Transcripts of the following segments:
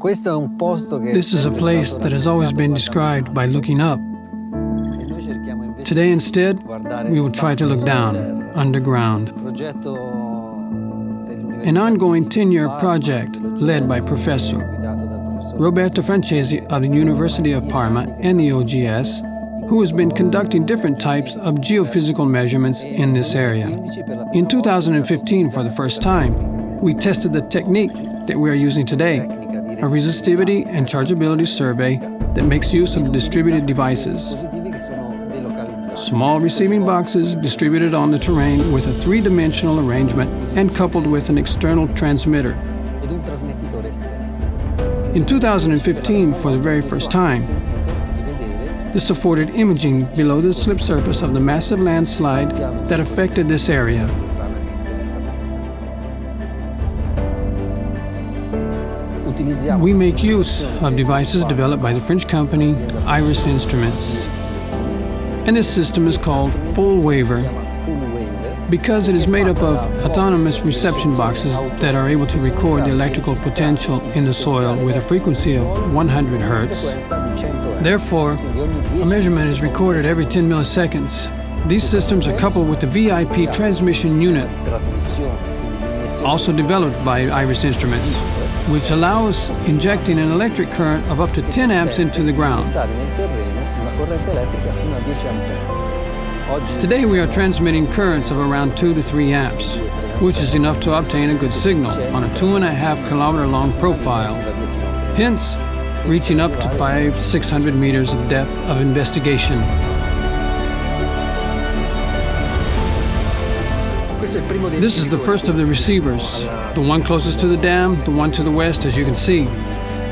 This is a place that has always been described by looking up. Today, instead, we will try to look down, underground. An ongoing 10-year project led by Professor Roberto Francesi of the University of Parma and the OGS, who has been conducting different types of geophysical measurements in this area. In 2015, for the first time, we tested the technique that we are using today, a resistivity and chargeability survey that makes use of distributed devices. Small receiving boxes distributed on the terrain with a three-dimensional arrangement and coupled with an external transmitter. In 2015, for the very first time, this afforded imaging below the slip surface of the massive landslide that affected this area. We make use of devices developed by the French company Iris Instruments. And this system is called FULLWAVER because it is made up of autonomous reception boxes that are able to record the electrical potential in the soil with a frequency of 100 Hertz. Therefore, a measurement is recorded every 10 milliseconds. These systems are coupled with the VIP transmission unit, also developed by Iris Instruments, which allows injecting an electric current of up to 10 amps into the ground. Today we are transmitting currents of around 2 to 3 amps, which is enough to obtain a good signal on a 2.5 kilometer long profile, hence reaching up to 500-600 meters of depth of investigation. This is the first of the receivers, the one closest to the dam, the one to the west, as you can see.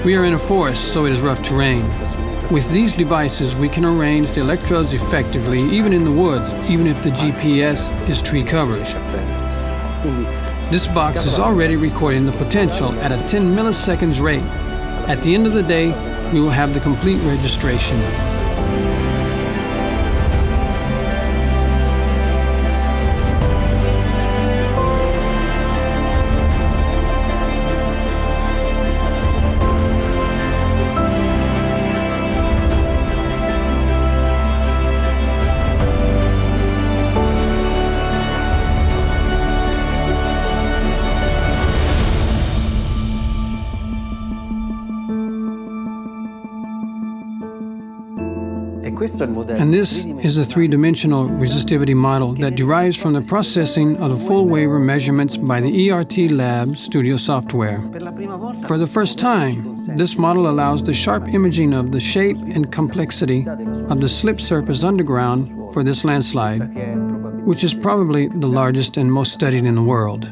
We are in a forest, so it is rough terrain. With these devices, we can arrange the electrodes effectively, even in the woods, even if the GPS is tree covered. This box is already recording the potential at a 10 milliseconds rate. At the end of the day, we will have the complete registration. And this is a three-dimensional resistivity model that derives from the processing of the FULLWAVER measurements by the ERT Lab studio software. For the first time, this model allows the sharp imaging of the shape and complexity of the slip surface underground for this landslide, which is probably the largest and most studied in the world.